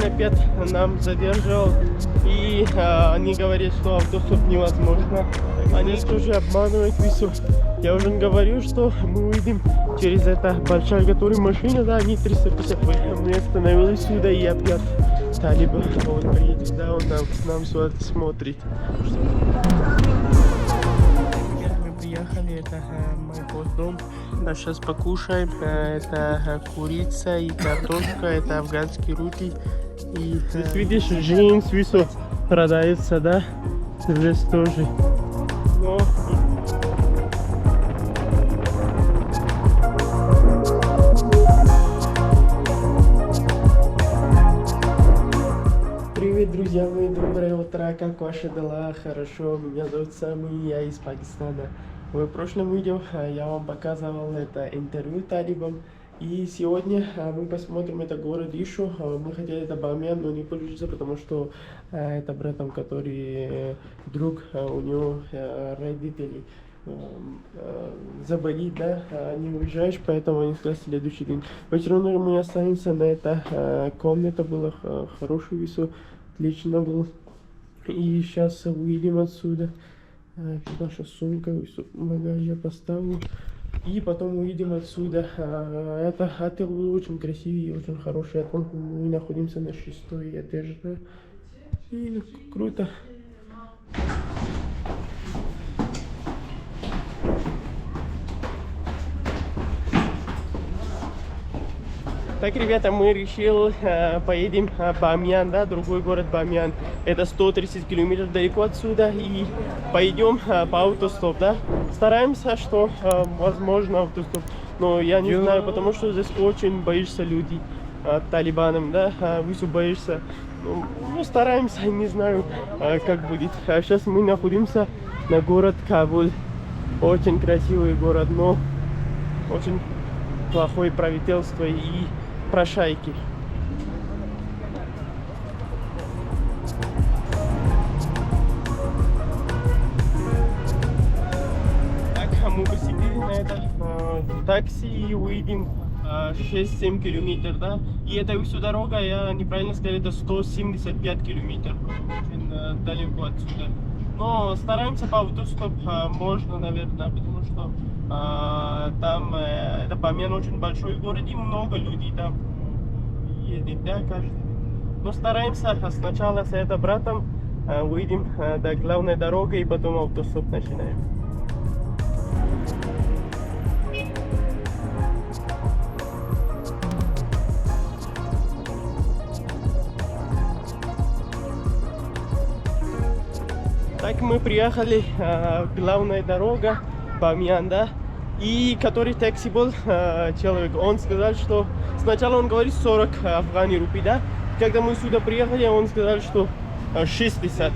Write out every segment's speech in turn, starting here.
Талибан опять нам задержал, и они говорят, что автостоп невозможно. Они тоже обманывают весу. Я уже говорил, что мы увидим через это большая, которая машина, да, они 350. Мы остановились сюда, и опять Талибан, он приедет, да, он нам сюда смотрит. Мы приехали, это мой дом. Да, сейчас покушаем. Это курица и картошка, это афганские руки. И здесь видишь, джинс висо продается, да? Здесь тоже. Но... Привет, друзья мои, доброе утро, как ваши дела? Хорошо, меня зовут Сами, я из Пакистана. В прошлом видео я вам показывал это интервью Талибом. И сегодня мы посмотрим это город Ишу. Мы хотели это Бамиян, но не получится, потому что это братом, который друг, у него родители заболит, да, не уезжаешь, поэтому они сказали следующий день. Вечером мы останемся на это, комната была хорошая, весу, отлично был. И сейчас уедем отсюда. Наша сумка, багаж я поставлю. И потом уедем отсюда. Это отель был очень красивый и очень хороший отель. Мы находимся на 6-й этаже. Да? И круто. Так, ребята, мы решили, поедем в Бамиян, да, другой город Бамиян. Это 130 километров далеко отсюда, и пойдем по автостоп, да. Стараемся, что возможно автостоп, но я не знаю, потому что здесь очень боишься людей, талибанам, да, высу боишься. Ну, стараемся, не знаю, как будет. Сейчас мы находимся на город Кабул. Очень красивый город, но очень плохое правительство и прошайки. Так, мы посидели на это такси и уедем 6-7 километров, да? И это всю дорога, я неправильно сказал, это 175 километров. Очень далеко отсюда. Но стараемся по автостоп, можно, наверное, потому что там это Бамиян очень большой город и много людей там едет, да, каждый. Но стараемся сначала с это братом выйдем до главной дороги и потом автостоп начинаем. Так, мы приехали, главная дорога Бамиян, да, и который такси был человек, он сказал, что сначала он говорит 40 афгани рупий, да, когда мы сюда приехали, он сказал, что 60,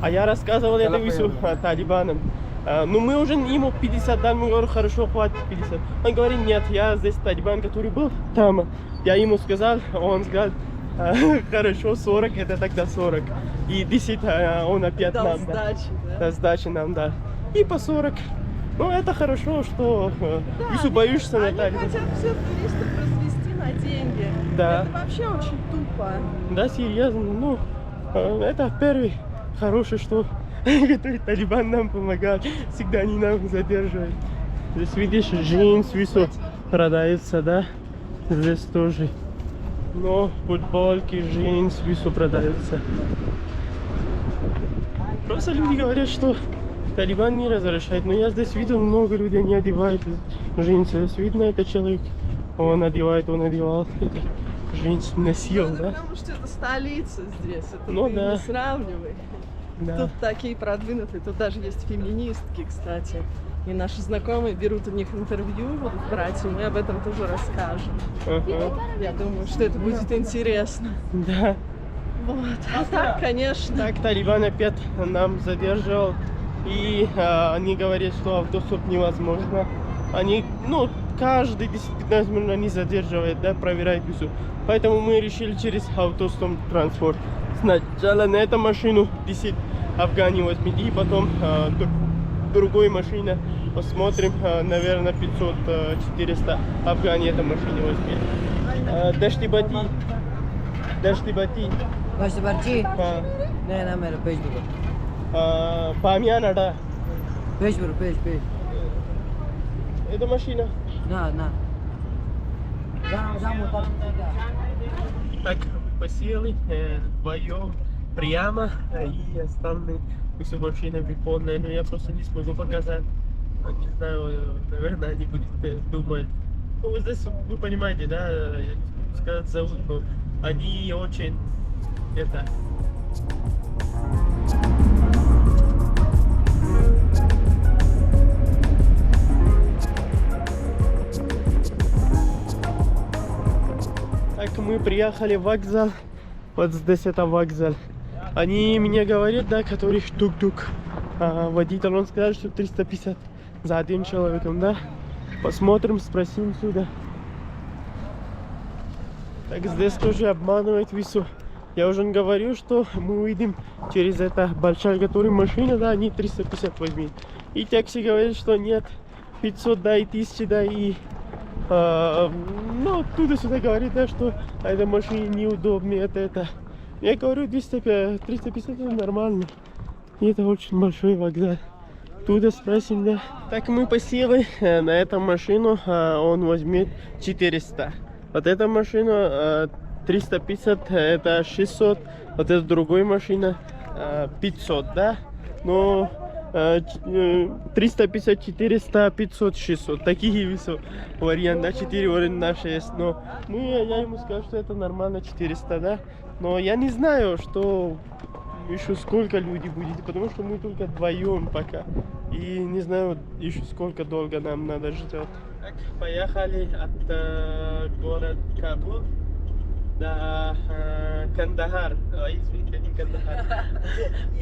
а я рассказывал это весу талибанам. Но мы уже ему 50 дали, мы говорим, хорошо, хватит 50. Он говорит, нет, я здесь талибан, который был там, я ему сказал, он сказал, хорошо, 40, это тогда 40. И 10 он опять дал нам сдачи, да? Да? Сдачи нам, да. И по 40. Ну, это хорошо, что если боишься, они Наталья. хотят все туристов развести на деньги. Да. Это вообще очень тупо. Да, серьезно. Ну, это первый хороший, что который Талибан нам помогает. Всегда они нам задерживают. Здесь видишь, джинс висо продается, да? Здесь тоже. Но футболки, джинс висо продаются. Просто люди говорят, что Талибан не разрешает. Но я здесь видел, много людей не одевают джинсы. Здесь видно, это человек, он одевает, он одевал джинсы, носил, да? Потому что это столица здесь, это Ну, ты да. не сравнивай. Да. Тут такие продвинутые, тут даже есть феминистки, кстати. И наши знакомые берут у них интервью, будут брать, и мы об этом тоже расскажем. Ага. Я думаю, что это будет интересно. Да. Вот. А так, конечно. Так, Талибан опять нам задержал. И они говорят, что автостоп невозможно. Они, ну, каждые 10-15 минут они задерживают, да, проверяют все. Поэтому мы решили через автостоп транспорт. Сначала на эту машину 10 афгани возьмите, и потом другой машина посмотрим, наверное, 500-400 афгани эта машина возьмет. Даштибати. Дашти бати. Дашти барчи? हाँ ना मेरा पेज दो बामियान अड्डा page page это машина. на да Так, посели вдвоем прямо, и остальные все машины прикольные, но я просто не смогу показать. Не знаю, наверное, они будут думать. Ну, вы здесь, вы понимаете, да, я не смогу сказать зовут, но они очень, это... Так, мы приехали в вокзал. Вот здесь это вокзал. Они мне говорят, да, который тук-тук. Водитель, он сказал, что 350 за один человеком, да. Посмотрим, спросим сюда. Так, здесь тоже обманывает весу. Я уже говорю, что мы выйдем через это большая, которая машина, да, они 350 возьмут. И такси говорит, что нет, 500, да, и 1000, да, и... ну, туда-сюда говорит, да, что эта машина неудобнее, это. Я говорю, 350 это нормально. И это очень большой вокзал. Туда спросим, да. Так, мы посели на эту машину, он возьмет 400. Вот эта машина 350, это 600. Вот эта другая машина 500, да. Но 350, 400, 500, 600. Такие весов варианты, да, 4 варианта наши есть. Но я ему сказал, что это нормально 400, да. Но я не знаю, что еще сколько людей будет, потому что мы только вдвоем пока. И не знаю еще сколько долго нам надо ждать. Так, поехали от города Кабул до Кандахар. Извините, не Кандахар.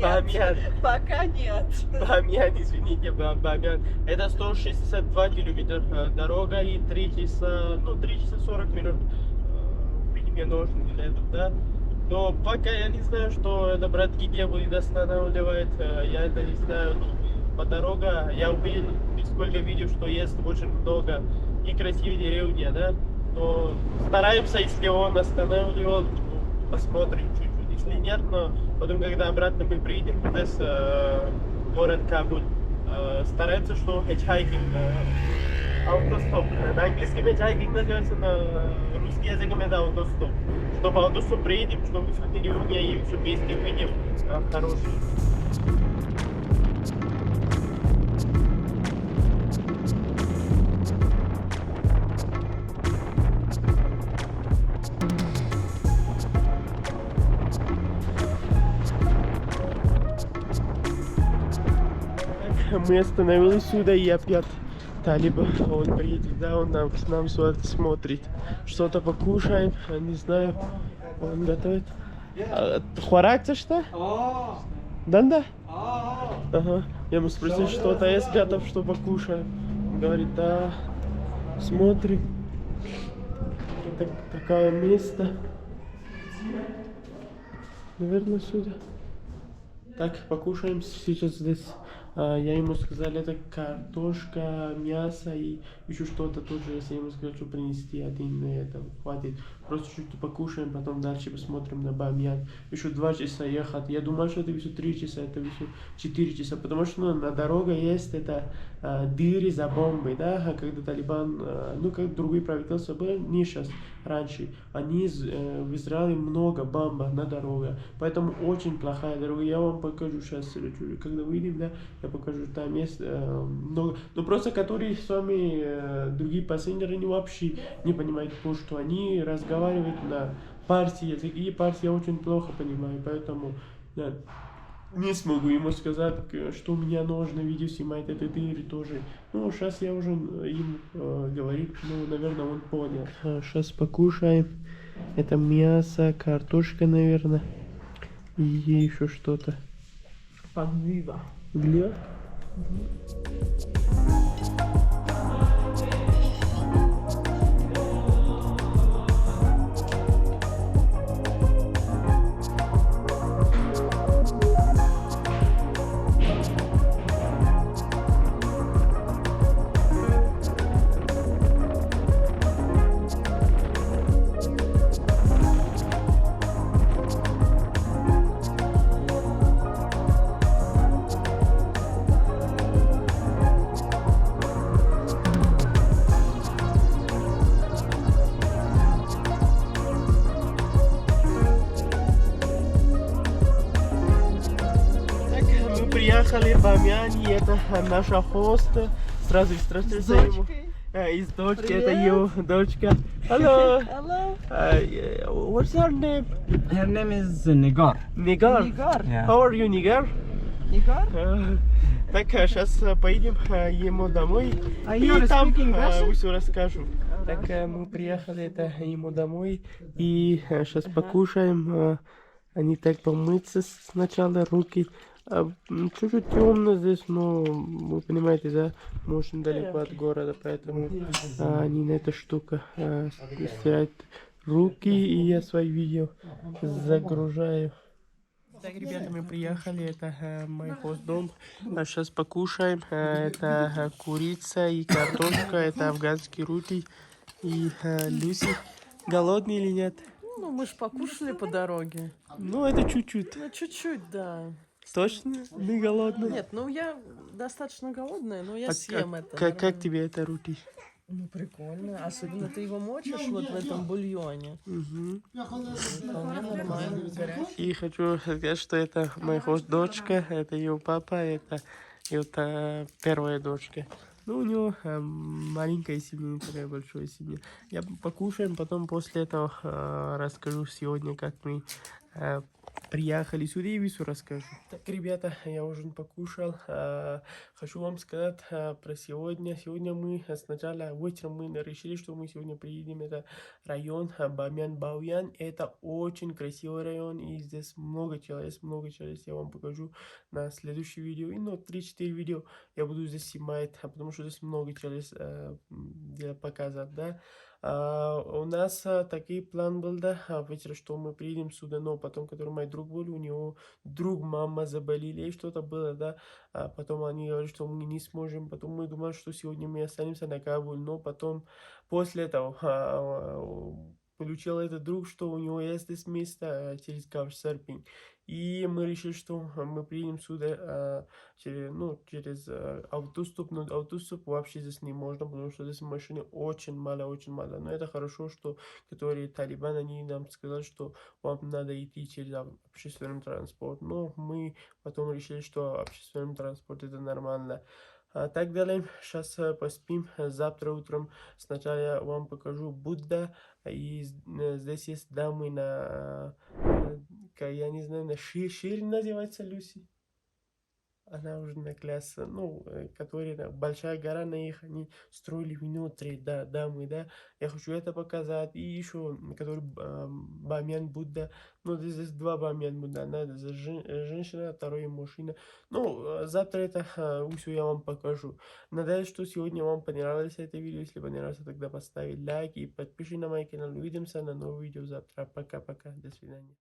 Бамьян. Пока нет. Бамьян, извините, Бамьян. Это 162 километра дорога и 3 часа, ну 3 часа 40 минут. Мне нужно для этого, да. Но пока я не знаю, что это братки где будет останавливать, я это не знаю. По дороге я увидел, сколько видео, что есть очень много и красивые деревни, да. Но стараемся, если он останавливал, посмотрим чуть-чуть. Если нет, но потом, когда обратно мы приедем, здесь город Кабул, стараемся, что хичхайкинг, автостоп. На английском хичхайкинг называется, на русском языке это автостоп. Чтобы автостоп приедем, чтобы все деревни и все вместе увидим хорошие. Мы остановились сюда и опять Талиб, он приедет, да, он к нам сюда смотрит. Что-то покушаем, не знаю, он готовит. Хваракта что? Да? Ага. Я ему спросил, что-то есть готов, что покушаем. Он говорит, да, смотрим. Это такое место. Наверное, сюда. Так, покушаем сейчас здесь. Я ему сказал, это картошка, мясо и еще что-то тоже. Если я ему сказал, что принести один, это хватит. Просто чуть-чуть покушаем, потом дальше посмотрим на Бамьян. Еще 2 часа ехать. Я думал, что это еще 3 часа, это еще 4 часа. Потому что на дороге есть это дыры за бомбой, да, когда Талибан, ну как другие правительства были, не сейчас, раньше, они в Израиле много бомб на дороге, поэтому очень плохая дорога. Я вам покажу сейчас, когда выйдем, да, я покажу, там есть много, но просто которые с вами другие пассажиры, они вообще не понимают, потому что они разговаривают на парси языке, и парси я очень плохо понимаю, поэтому да, не смогу ему сказать, что мне нужно видео снимать, это дыры тоже. Ну, сейчас я уже им говорю, ну, наверное, он понял. Сейчас покушаем. Это мясо, картошка, наверное. И еще что-то. Подвива. Глива? приехали в Бамьян, и это наша хост. Сразу С ему. дочкой. И с дочкой, Привет. это ее дочка. Hello. Hello. What's your name? Her name is Nigar. Nigar. Нигар. Yeah. How are you, Nigar? Нигар? Так, сейчас поедем ему домой. А И Юра там speaking Russian? все расскажу. Так, мы приехали это ему домой. И сейчас покушаем. Они так помыться сначала руки. Чуть-чуть темно здесь, но вы понимаете, да, мы очень далеко от города, поэтому они на эту штуку стирают руки, и я свои видео загружаю. Так, ребята, мы приехали, это мой хост-дом. Сейчас покушаем. Это курица и картошка, это афганские руки. И Люси, голодный или нет? Ну, мы ж покушали по дороге. Ну, это чуть-чуть. Ну, чуть-чуть, да. Точно? Не голодный? Нет, ну я достаточно голодная, но я А съем это. как нормально. тебе это руки? Ну, прикольно. Особенно ты его мочишь вот в этом бульоне. Мгм. Вполне нормально, горячий. И хочу сказать, что это моя хост-дочка, это ее папа, это первая дочка. Ну, у него маленькая семья, не такая большая семья. Я покушаем, потом после этого расскажу сегодня, как мы приехали сюда и все расскажу. Так, ребята, я ужин покушал. Хочу вам сказать про сегодня. Сегодня мы сначала вечером мы решили, что мы сегодня приедем. Это район Бамьян-Бауян. Это очень красивый район, и здесь много человек. Я вам покажу на следующем видео. И 3-4 видео я буду здесь снимать, потому что здесь много человек показать, да. У нас такой план был, да, вечер, что мы приедем сюда, но потом, который мой друг был, у него друг, мама заболели, и что-то было, да, потом они говорят, что мы не сможем, потом мы думали, что сегодня мы останемся на Кабуле, но потом, после этого, получил этот друг, что у него есть здесь место через Couchsurfing. И мы решили, что мы приедем сюда через автоступ, но автоступ вообще здесь не можно, потому что здесь машины очень мало. Но это хорошо, что которые Талибан, они нам сказали, что вам надо идти через общественный транспорт. Но мы потом решили, что общественный транспорт это нормально. Так далее, сейчас поспим, завтра утром сначала я вам покажу Будда, и здесь есть дамы я не знаю, на Шир называется Люси. Она уже на класс, которая большая гора на их, они строили внутри, да, дамы, да. Я хочу это показать. И еще, который Бамьян Будда. Ну, здесь два Бамьян Будда. Одна женщина, вторая мужчина. Ну, завтра это все я вам покажу. Надеюсь, что сегодня вам понравилось это видео. Если понравилось, тогда поставить лайк и подпишитесь на мой канал. Увидимся на новом видео завтра. Пока-пока. До свидания.